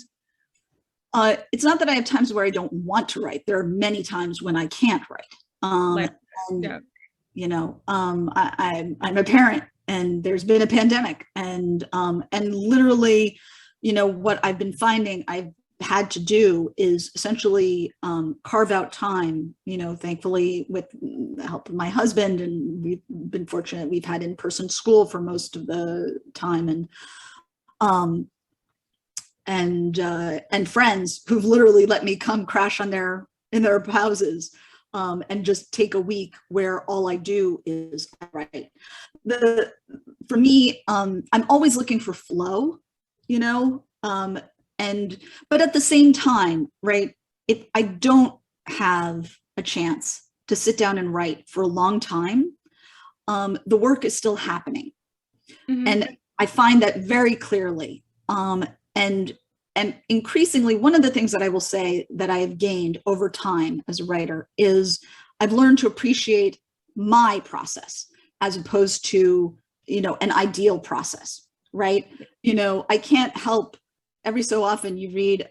It's not that I have times where I don't want to write. There are many times when I can't write. You know, I'm a parent, and there's been a pandemic, and literally, you know, what I've been finding I've had to do is essentially carve out time, you know, thankfully with the help of my husband, and we've been fortunate, we've had in-person school for most of the time, and friends who've literally let me come crash in their houses, and just take a week where all I do is write. For me, I'm always looking for flow, you know, but at the same time, right, if I don't have a chance to sit down and write for a long time, the work is still happening. And I find that very clearly. And increasingly, one of the things that I will say that I have gained over time as a writer is I've learned to appreciate my process as opposed to, you know, an ideal process, right? You know, I can't help, every so often you read,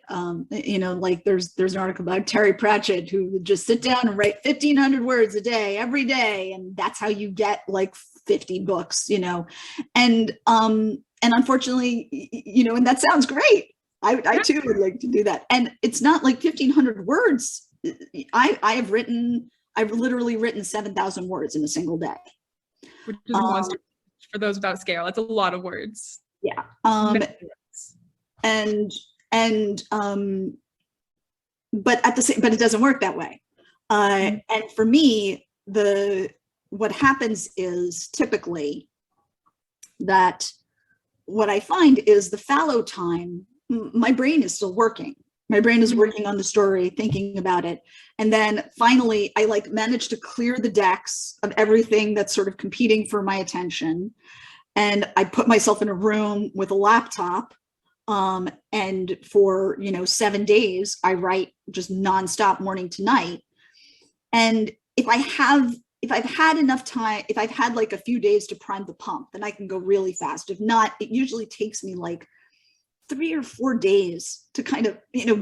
you know, like there's an article about Terry Pratchett who would just sit down and write 1,500 words a day, every day. And that's how you get like 50 books, you know, and unfortunately, you know, and that sounds great. I too would like to do that. And it's not like 1,500 words. I've literally written 7,000 words in a single day. Which is a monster for those without scale. That's a lot of words. Yeah. But it doesn't work that way. And for me, what happens is typically that what I find is the fallow time, my brain is still working. My brain is working on the story, thinking about it. And then finally, I like manage to clear the decks of everything that's sort of competing for my attention. And I put myself in a room with a laptop. And for, you know, 7 days, I write just nonstop, morning to night. And if I've had enough time, if I've had like a few days to prime the pump, then I can go really fast. If not, it usually takes me like 3 or 4 days to kind of,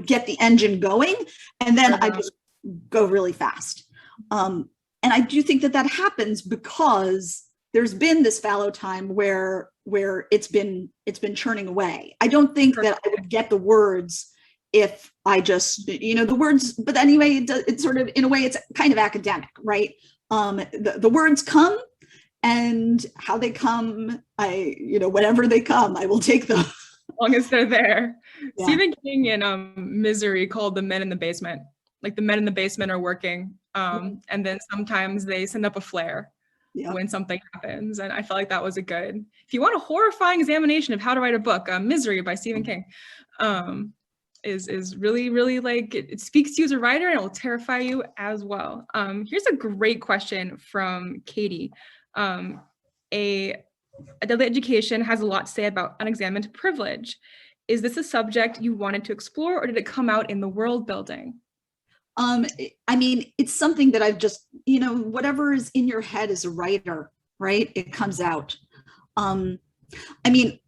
get the engine going. And then I just go really fast. And I do think that happens because there's been this fallow time where it's been churning away. I don't think that I would get the words if I just, the words, but anyway, it's sort of, in a way, it's kind of academic, right? The words come, and how they come, whenever they come, I will take them. As long as they're there. Yeah. Stephen King in Misery called the men in the basement. Like the men in the basement are working, and then sometimes they send up a flare when something happens. And I felt like that was a good, if you want a horrifying examination of how to write a book, Misery by Stephen King is really, really like, it speaks to you as a writer, and it will terrify you as well. Here's a great question from Katie. Adult education has a lot to say about unexamined privilege. Is this a subject you wanted to explore, or did it come out in the world building? I mean, it's something that I've just, whatever is in your head as a writer, right? It comes out. I mean,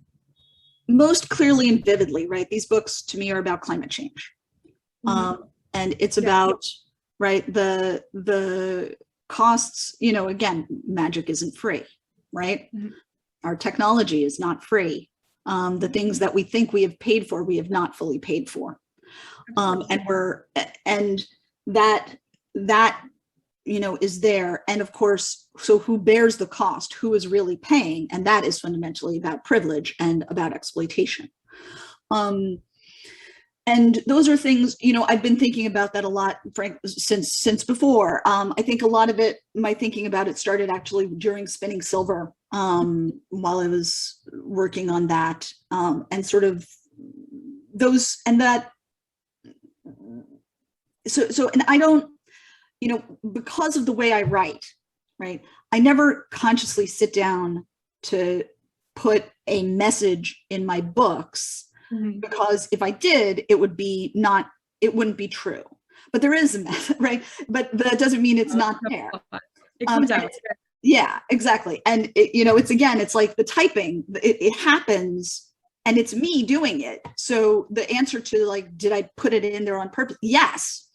most clearly and vividly, right? These books to me are about climate change. And it's about, right, the costs, again, magic isn't free, right? Our technology is not free. The things that we think we have paid for, we have not fully paid for. And that is there. And of course, so who bears the cost? Who is really paying? And that is fundamentally about privilege and about exploitation. And those are things, I've been thinking about that a lot, Frank, since before. I think a lot of it, my thinking about it started actually during Spinning Silver, while I was working on that, and sort of those, and that, so, and I don't, because of the way I write, right? I never consciously sit down to put a message in my books, because if I did, it wouldn't be true. But there is a method, right? But that doesn't mean it's not there. It comes out. Yeah, exactly. And it's like the typing, it happens, and it's me doing it. So the answer to like, did I put it in there on purpose? Yes.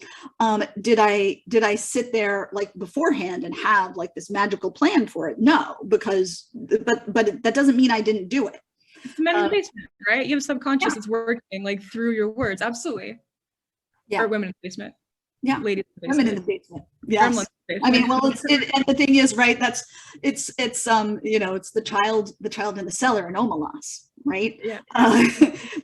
Did I sit there like beforehand and have like this magical plan for it? No, but that doesn't mean I didn't do it. It's men in the basement, right? You have subconscious, it's working like through your words. Absolutely. Yeah. Or women in the basement. Yeah. Ladies in the basement. Women in the basement. Yes. I mean, well, and the thing is, right, it's the child in the cellar in Omelas, right? Yeah.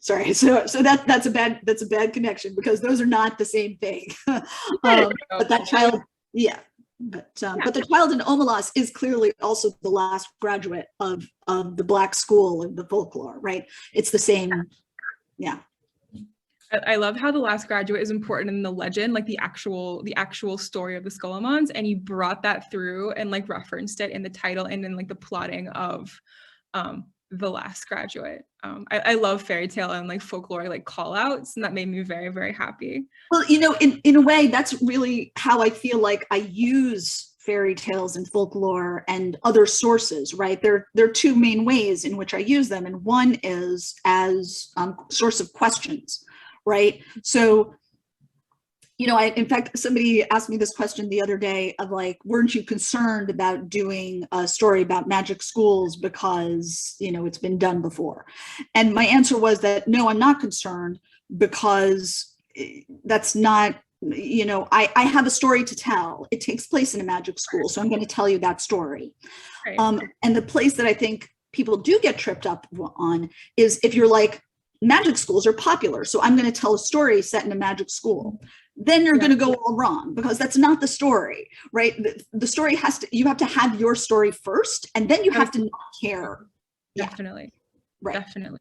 Sorry. So that's a bad connection, because those are not the same thing. But that child, yeah. But the child in Omelas is clearly also the last graduate of the Black school of the folklore, right? It's the same. Yeah. I love how the last graduate is important in the legend, like the actual story of the Skullomons, and you brought that through and like referenced it in the title and in like the plotting of the last graduate. I love fairy tale and like folklore like call outs, and that made me very, very happy. Well, in a way, that's really how I feel like I use fairy tales and folklore and other sources, right? There are two main ways in which I use them, and one is as source of questions. Right. So, in fact, somebody asked me this question the other day of like, weren't you concerned about doing a story about magic schools because, it's been done before? And my answer was that, no, I'm not concerned, because that's not, I have a story to tell. It takes place in a magic school. So I'm going to tell you that story. Right. And the place that I think people do get tripped up on is if you're like, magic schools are popular, so I'm going to tell a story set in a magic school. Then you're going to go all wrong, because that's not the story, right? The story you have to have your story first, and then you have to not care. Definitely. Yeah. Right. Definitely.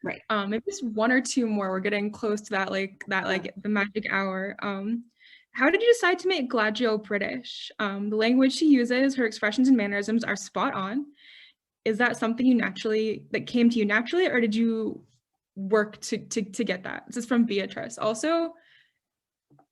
Right. Maybe just one or two more. We're getting close to that, like the magic hour. How did you decide to make Gladio British? The language she uses, her expressions and mannerisms are spot on. Is that something that came to you naturally, or did you work to get that? This is from Beatrice. Also,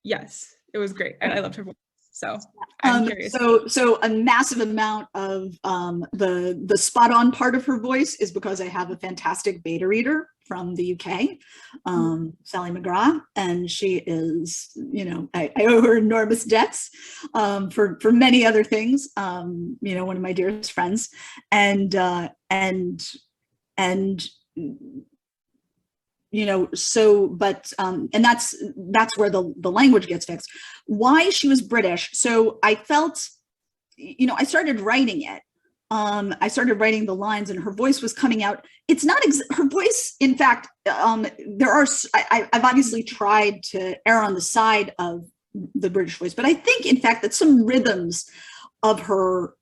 yes, it was great. I loved her voice. So I'm curious. So a massive amount of the spot on part of her voice is because I have a fantastic beta reader from the UK, Sally McGrath, and she is, you know, I owe her enormous debts for many other things. You know, one of my dearest friends, and you know, so, but, and that's where the language gets fixed. Why she was British. So I felt, you know, I started writing it. I started writing the lines and her voice was coming out. It's not, her voice, in fact, I've obviously tried to err on the side of the British voice, but I think, in fact, that some rhythms of her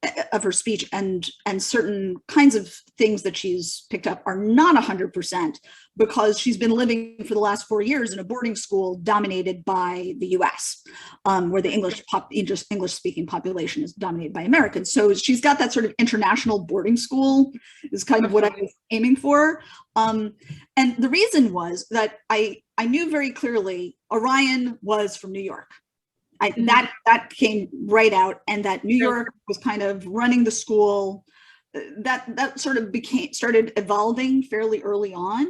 speech and certain kinds of things that she's picked up are not 100%, because she's been living for the last 4 years in a boarding school dominated by the US, where the English speaking population is dominated by Americans. So she's got that sort of international boarding school is kind of what I was aiming for. And the reason was that I knew very clearly Orion was from New York. That came right out, and that New York was kind of running the school. That sort of started evolving fairly early on.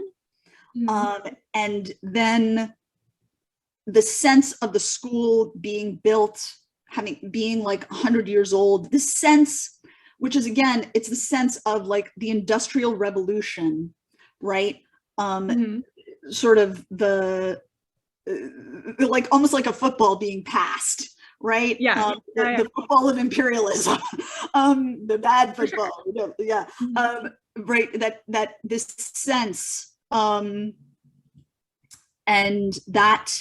And then the sense of the school being built, being like 100 years old, this sense, which is, again, it's the sense of like the Industrial Revolution, right? Sort of like almost like a football being passed, right? Yeah. The football of imperialism, the bad football. Yeah. Right. That this sense, and that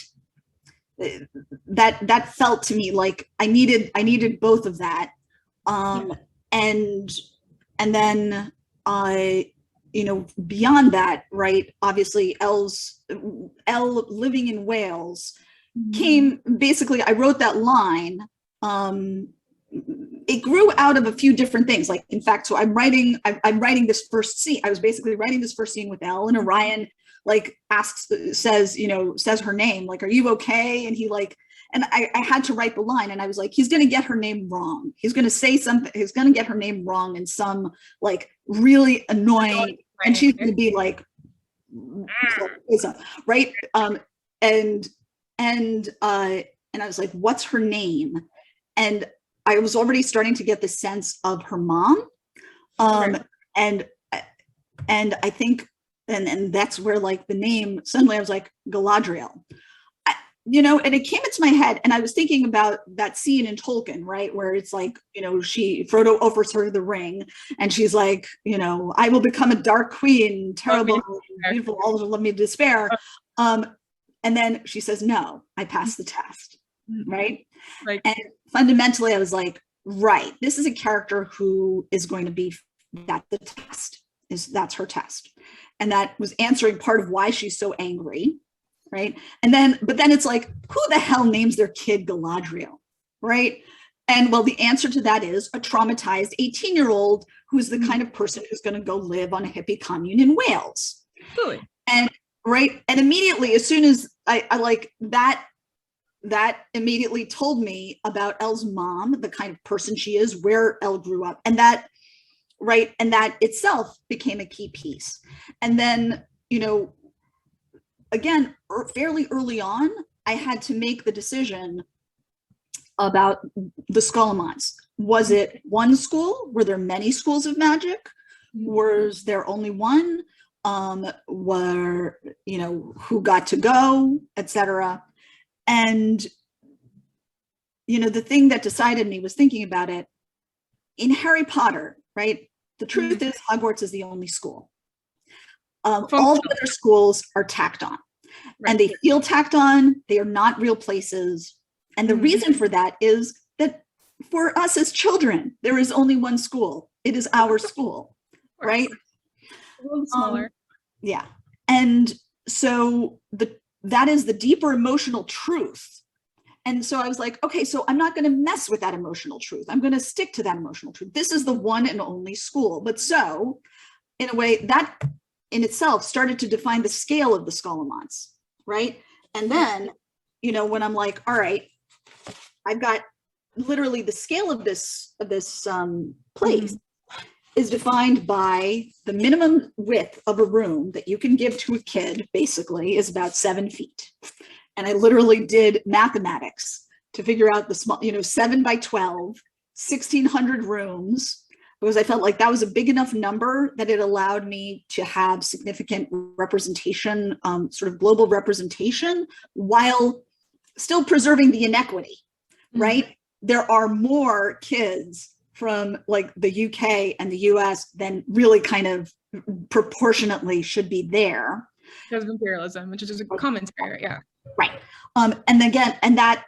felt to me like I needed both of that. And then you know, beyond that, right, obviously Elle living in Wales came, basically, I wrote that line. It grew out of a few different things. Like, in fact, so I'm writing this first scene. I was basically writing this first scene with Elle, and Orion like says her name, like, are you okay? And he like, and I had to write the line, and I was like, he's going to get her name wrong. He's going to say something. He's going to get her name wrong in some like really annoying, and she's going to be like, right? And I was like, what's her name? And I was already starting to get the sense of her mom, and I think, and that's where like the name suddenly I was like Galadriel. You know, and it came into my head, and I was thinking about that scene in Tolkien, right, where it's like, you know, Frodo offers her the ring, and she's like, you know, I will become a dark queen, terrible, beautiful, all of love me to despair. And then she says, no, I passed the test, right? And fundamentally, I was like, right, this is a character who is going to be, that's the test, that's her test. And that was answering part of why she's so angry. Right. But then it's like, who the hell names their kid Galadriel? Right. And well, the answer to that is a traumatized 18-year-old who's the kind of person who's going to go live on a hippie commune in Wales. Really? And right. And immediately, as soon as I like that immediately told me about Elle's mom, the kind of person she is, where Elle grew up, and that, right. And that itself became a key piece. And then, you know, again, fairly early on, I had to make the decision about the Scholomons. Was it one school? Were there many schools of magic? Was there only one? Were, you know, who got to go, etc. And, you know, the thing that decided me was thinking about it in Harry Potter, right? The truth is Hogwarts is the only school. All the other schools are tacked on, and they feel tacked on. They are not real places. And the reason for that is that for us as children, there is only one school. It is our school, right? A little smaller. Yeah. And so that is the deeper emotional truth. And so I was like, okay, so I'm not going to mess with that emotional truth. I'm going to stick to that emotional truth. This is the one and only school. But so, in a way, that in itself started to define the scale of the Scholomons, right? And then, you know, when I'm like, all right, I've got literally the scale of this place is defined by the minimum width of a room that you can give to a kid, basically, is about 7 feet. And I literally did mathematics to figure out the small, 7 by 12, 1,600 rooms, because I felt like that was a big enough number that it allowed me to have significant representation, sort of global representation, while still preserving the inequity, right? There are more kids from like the UK and the US than really kind of proportionately should be there. Because of imperialism, which is just a commentary, yeah. Right. And again, and that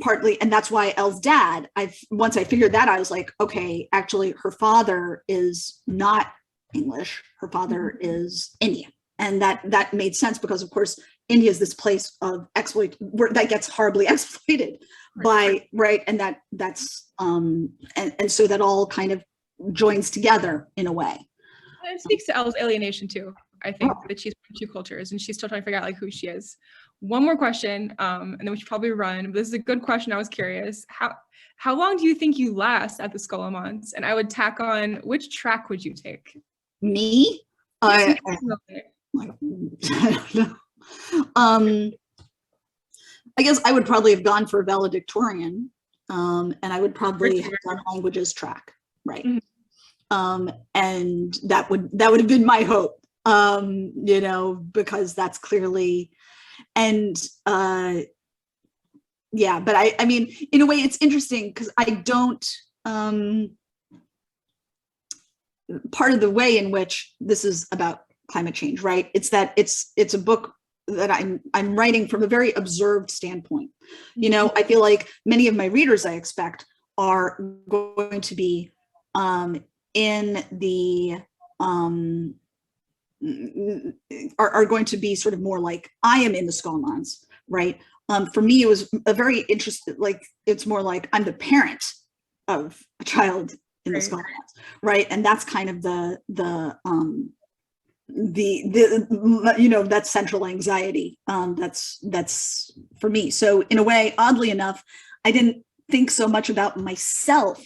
partly, and that's why Elle's dad, once I figured that, I was like, okay, actually her father is not English. Her father is Indian. And that made sense because of course, India is this place of exploit that gets horribly exploited by, right. And that's, and so that all kind of joins together in a way. It speaks to Elle's alienation too. I think that she's from two cultures and she's still trying to figure out like who she is. One more question, and then we should probably run. This is a good question. I was curious. How long do you think you last at the Scholomons? And I would tack on, which track would you take? Me? I don't know. I guess I would probably have gone for valedictorian, and I would probably have done languages track, right? And that would have been my hope, because that's clearly, and yeah, but I mean, in a way, it's interesting because I don't. Part of the way in which this is about climate change, right? It's that it's a book that I'm writing from a very observed standpoint. I feel like many of my readers, I expect, are going to be in the are going to be sort of more like I am in the Scholomons, right? For me, it was a very interesting, like it's more like I'm the parent of a child in the Scholomons, right? And that's kind of the that central anxiety that's for me. So in a way, oddly enough, I didn't think so much about myself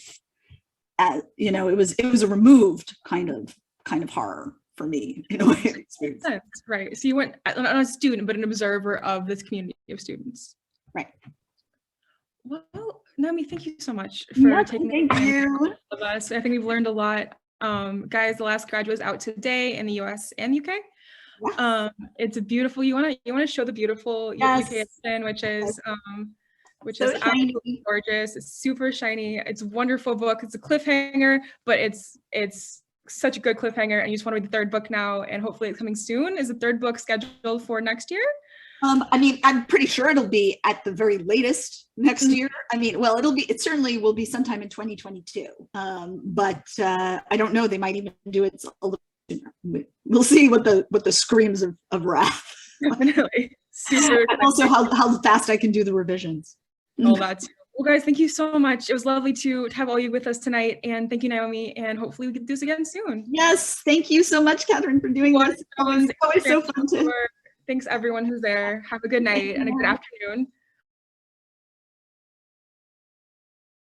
as it was a removed kind of horror for me in a way. Right. So you weren't not a student, but an observer of this community of students. Right. Well, Naomi, thank you so much for taking the time of us. I think we've learned a lot. Guys, the last graduate is out today in the US and UK. Yes. It's a beautiful, you want to show the beautiful UK edition, which is so absolutely gorgeous. It's super shiny. It's a wonderful book. It's a cliffhanger, but it's such a good cliffhanger, and you just want to read the third book now, and hopefully it's coming soon. Is the third book scheduled for next year? I mean, I'm pretty sure it'll be at the very latest next year. I mean, well, it certainly will be sometime in 2022. But I don't know, they might even do it a little sooner. We'll see what the screams of wrath. Definitely. Super. Also how fast I can do the revisions. Well, guys, thank you so much. It was lovely to have all you with us tonight. And thank you, Naomi. And hopefully we can do this again soon. Yes. Thank you so much, Catherine, for doing this. It was always so fun to. Thanks everyone who's there. Have a good night and a good afternoon.